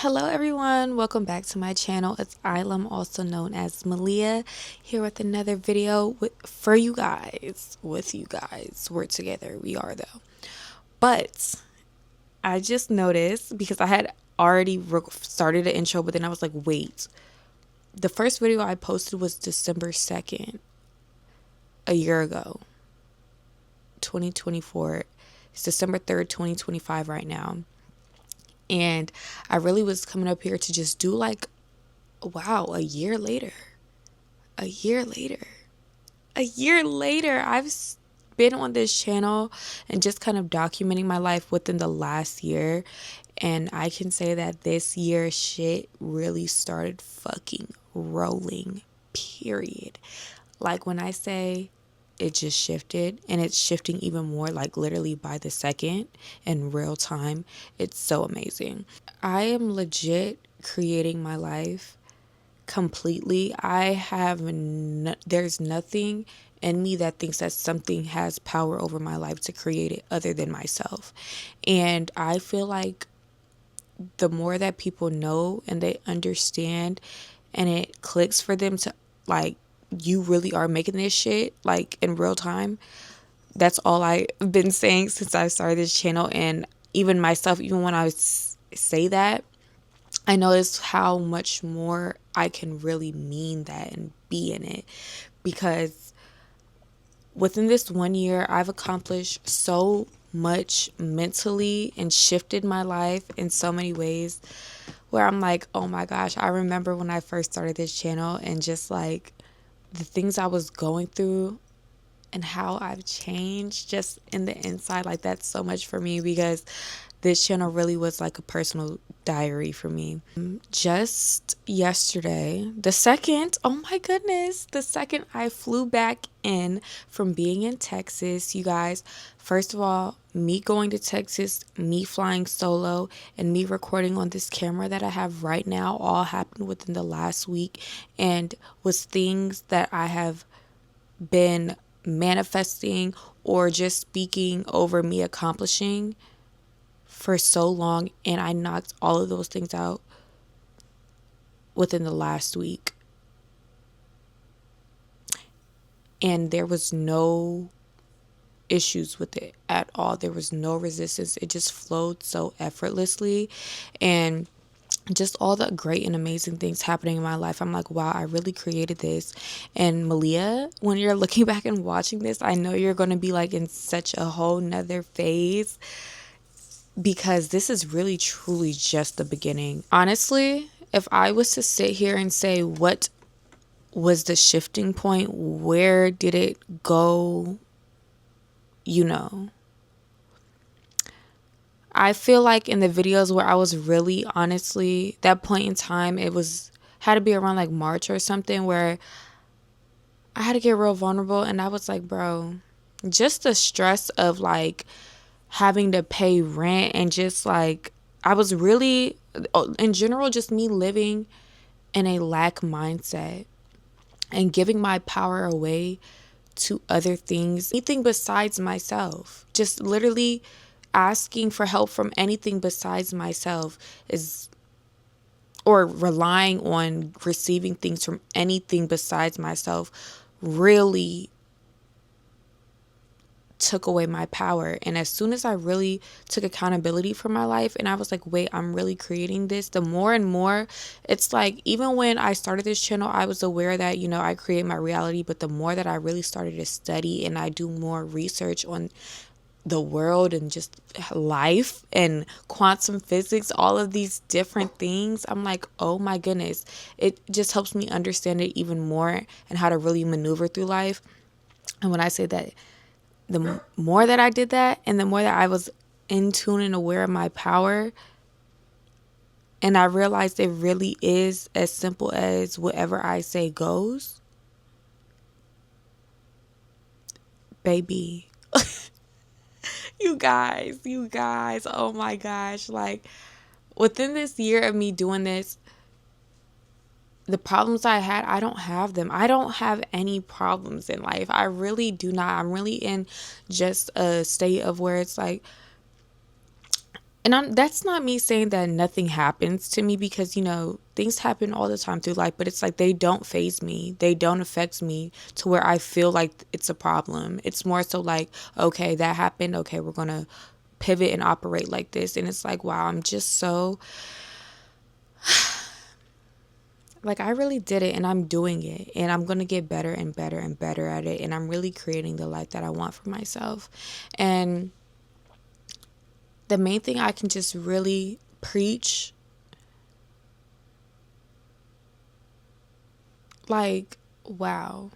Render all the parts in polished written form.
Hello everyone, welcome back to my channel. It's Ilam, also known as Malia, here with another video for you guys. With you guys, we're together, we are though. But I just noticed, because I had already started the intro, but then I was like, wait, the first video I posted was December 2nd, a year ago, 2024. It's December 3rd, 2025 right now. And I really was coming up here to just do like, wow, a year later, I've been on this channel and just kind of documenting my life within the last year. And I can say that this year shit really started fucking rolling, period. Like when I say it just shifted, and it's shifting even more, like literally by the second in real time. It's so amazing. I am legit creating my life completely. There's nothing in me that thinks that something has power over my life to create it other than myself. And I feel like the more that people know and they understand and it clicks for them to, like, you really are making this shit like in real time. That's all I've been saying since I started this channel. And even myself, even when I say that, I notice how much more I can really mean that and be in it, because within this 1 year, I've accomplished so much mentally and shifted my life in so many ways where I'm like, oh my gosh, I remember when I first started this channel and just like the things I was going through and how I've changed just in the inside. Like, that's so much for me, because this channel really was like a personal diary for me. Just yesterday, oh my goodness, the second I flew back in from being in Texas, you guys, first of all, me going to Texas, me flying solo, and me recording on this camera that I have right now all happened within the last week, and was things that I have been manifesting or just speaking over me accomplishing for so long, and I knocked all of those things out within the last week. And there was no issues with it at all. There was no resistance. It just flowed so effortlessly, and just all the great and amazing things happening in my life. I'm like, wow, I really created this. And Malia, when you're looking back and watching this, I know you're going to be like in such a whole nother phase, because this is really truly just the beginning. Honestly, if I was to sit here and say what was the shifting point, where did it go, I feel like in the videos where I was really, honestly, that point in time, had to be around like March or something, where I had to get real vulnerable. And I was like, bro, just the stress of like having to pay rent, and just like, I was really, in general, just me living in a lack mindset and giving my power away to other things, anything besides myself. Just literally asking for help from anything besides myself or relying on receiving things from anything besides myself, really took away my power. And as soon as I really took accountability for my life and I was like, wait, I'm really creating this, the more and more, it's like, even when I started this channel, I was aware that, I create my reality. But the more that I really started to study and I do more research on the world and just life and quantum physics, all of these different things, I'm like, oh my goodness, it just helps me understand it even more and how to really maneuver through life. And when I say that, the more that I did that, and the more that I was in tune and aware of my power, and I realized it really is as simple as whatever I say goes, baby. you guys, oh my gosh. Like, within this year of me doing this, the problems I had, I don't have them. I don't have any problems in life. I really do not. I'm really in just a state of where it's like, And that's not me saying that nothing happens to me, because, things happen all the time through life, but it's like they don't phase me. They don't affect me to where I feel like it's a problem. It's more so like, okay, that happened. Okay, we're going to pivot and operate like this. And it's like, wow, I'm just so, like, I really did it, and I'm doing it, and I'm going to get better and better and better at it. And I'm really creating the life that I want for myself. And the main thing I can just really preach, like, wow.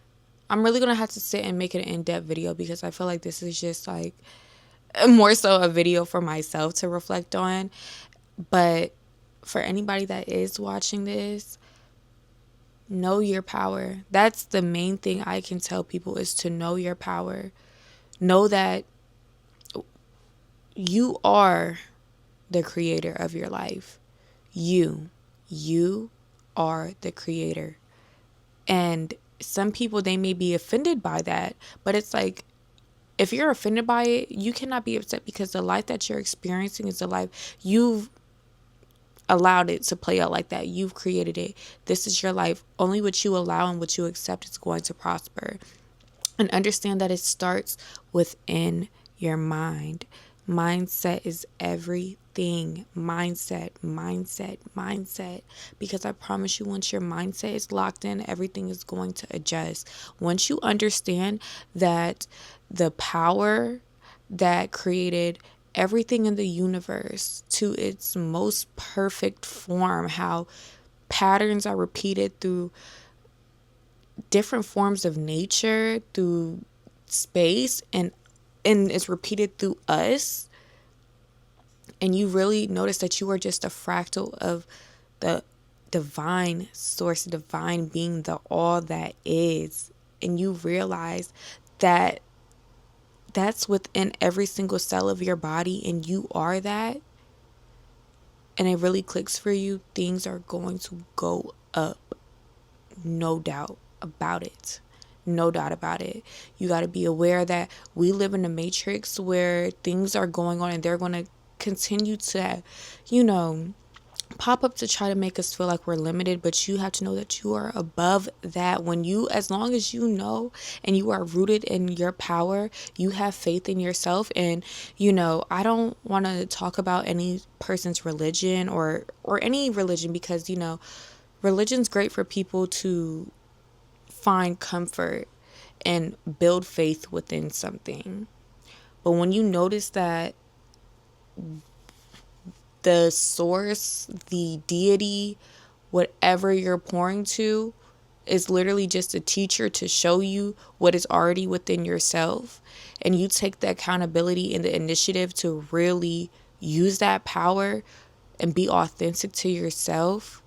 I'm really going to have to sit and make it an in-depth video, because I feel like this is just like more so a video for myself to reflect on. But for anybody that is watching this, know your power. That's the main thing I can tell people, is to know your power. Know that you are the creator of your life. You are the creator. And some people, they may be offended by that, but it's like, if you're offended by it, you cannot be upset, because the life that you're experiencing is the life you've allowed it to play out like that. You've created it. This is your life. Only what you allow and what you accept is going to prosper. And understand that it starts within your mind. Mindset is everything. Mindset. Because I promise you, once your mindset is locked in, everything is going to adjust. Once you understand that the power that created everything in the universe to its most perfect form, how patterns are repeated through different forms of nature, through space, and it's repeated through us, and you really notice that you are just a fractal of the divine source, divine being, the all that is, and you realize that that's within every single cell of your body, and you are that, and it really clicks for you, things are going to go up. No doubt about it. No doubt about it. You got to be aware that we live in a matrix where things are going on, and they're going to continue to, pop up to try to make us feel like we're limited. But you have to know that you are above that. As long as you know and you are rooted in your power, you have faith in yourself. And I don't want to talk about any person's religion or any religion, because religion's great for people to find comfort and build faith within something. But when you notice that the source, the deity, whatever you're pouring to, is literally just a teacher to show you what is already within yourself, and you take the accountability and the initiative to really use that power and be authentic to yourself,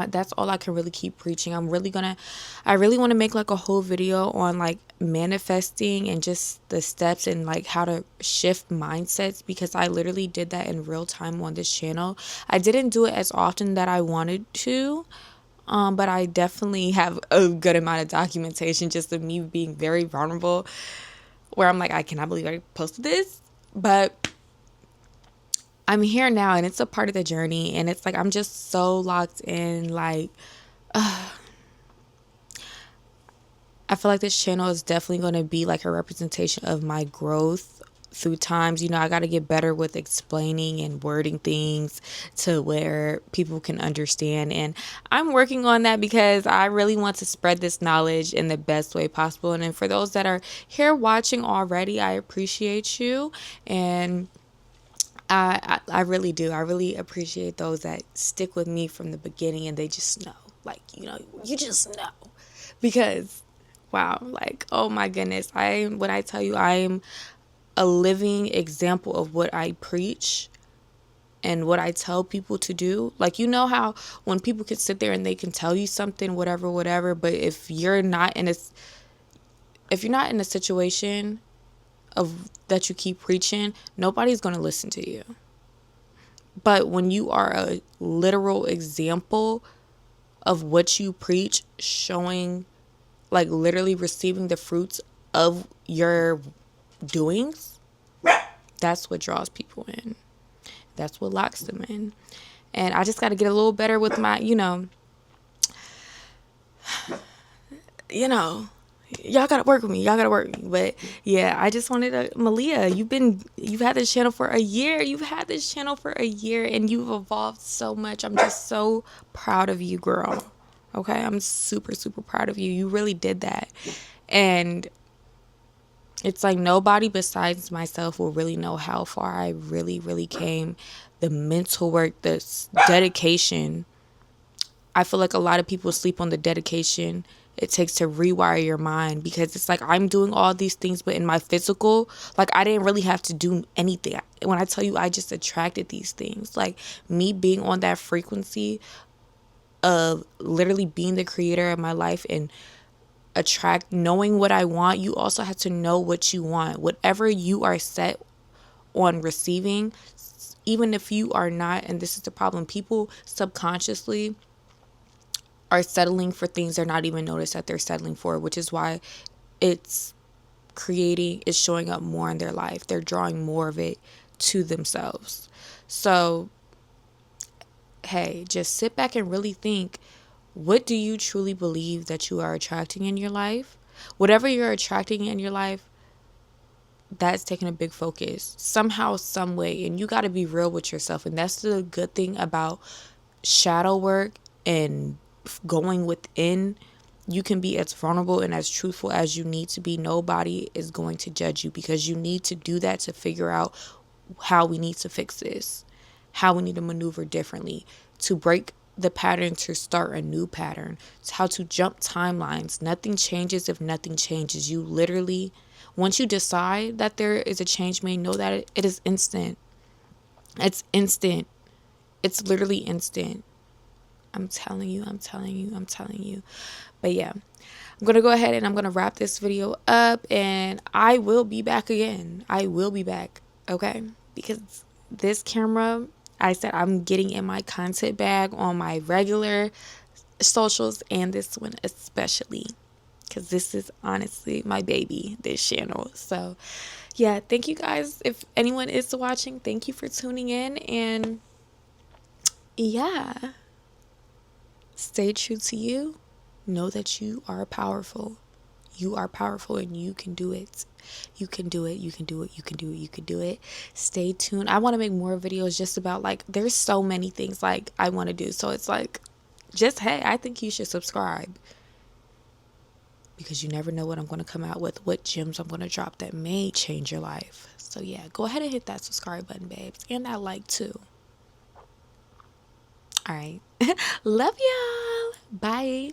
that's all I can really keep preaching. I really want to make like a whole video on like manifesting and just the steps and like how to shift mindsets, because I literally did that in real time on this channel. I didn't do it as often that I wanted to, but I definitely have a good amount of documentation just of me being very vulnerable, where I'm like, I cannot believe I posted this, but I'm here now, and it's a part of the journey, and it's like I'm just so locked in. Like, I feel like this channel is definitely going to be like a representation of my growth through times. I got to get better with explaining and wording things to where people can understand, and I'm working on that, because I really want to spread this knowledge in the best way possible. And then for those that are here watching already, I appreciate you, and I really do. I really appreciate those that stick with me from the beginning, and they just know, like, you just know, because wow, like, oh my goodness, when I tell you, I am a living example of what I preach and what I tell people to do. Like, how when people can sit there and they can tell you something, whatever, but if you're not in a situation of that you keep preaching, nobody's going to listen to you. But when you are a literal example of what you preach, showing, like, literally receiving the fruits of your doings, That's what draws people in. That's what locks them in. And I just got to get a little better with my, you know, y'all gotta work with me. Y'all gotta work with me. But yeah, I just wanted to, Malia, you've had this channel for a year. You've had this channel for a year and you've evolved so much. I'm just so proud of you, girl. Okay, I'm super, super proud of you. You really did that. And it's like nobody besides myself will really know how far I really, really came. The mental work, the dedication. I feel like a lot of people sleep on the dedication it takes to rewire your mind, because it's like I'm doing all these things, but in my physical, like I didn't really have to do anything. When I tell you I just attracted these things, like me being on that frequency of literally being the creator of my life and knowing what I want. You also have to know what you want. Whatever you are set on receiving, even if you are not, and this is the problem, people subconsciously are settling for things they're not even noticed that they're settling for, which is why it's showing up more in their life. They're drawing more of it to themselves. So, hey, just sit back and really think, what do you truly believe that you are attracting in your life? Whatever you're attracting in your life, that's taking a big focus somehow, some way. And you got to be real with yourself. And that's the good thing about shadow work and going within. You can be as vulnerable and as truthful as you need to be. Nobody is going to judge you, because you need to do that to figure out how we need to fix this, how we need to maneuver differently, to break the pattern, to start a new pattern. It's how to jump timelines. Nothing changes if nothing changes. You literally, once you decide that there is a change made, know that it is instant. It's instant. It's literally instant. I'm telling you. But yeah, I'm going to go ahead and I'm going to wrap this video up, and I will be back again. I will be back, okay? Because this camera, I said I'm getting in my content bag on my regular socials, and this one especially, because this is honestly my baby, this channel. So yeah, thank you guys. If anyone is watching, thank you for tuning in, and yeah, stay true to you. Know that you are powerful. You are powerful and you can do it. You can do it. You can do it. You can do it. You can do it. Stay tuned. I want to make more videos just about, like, there's so many things like I want to do. So it's like, just, hey, I think you should subscribe, because you never know what I'm going to come out with, what gems I'm going to drop that may change your life. So yeah, go ahead and hit that subscribe button, babes, and that like too. All right. Love y'all. Bye.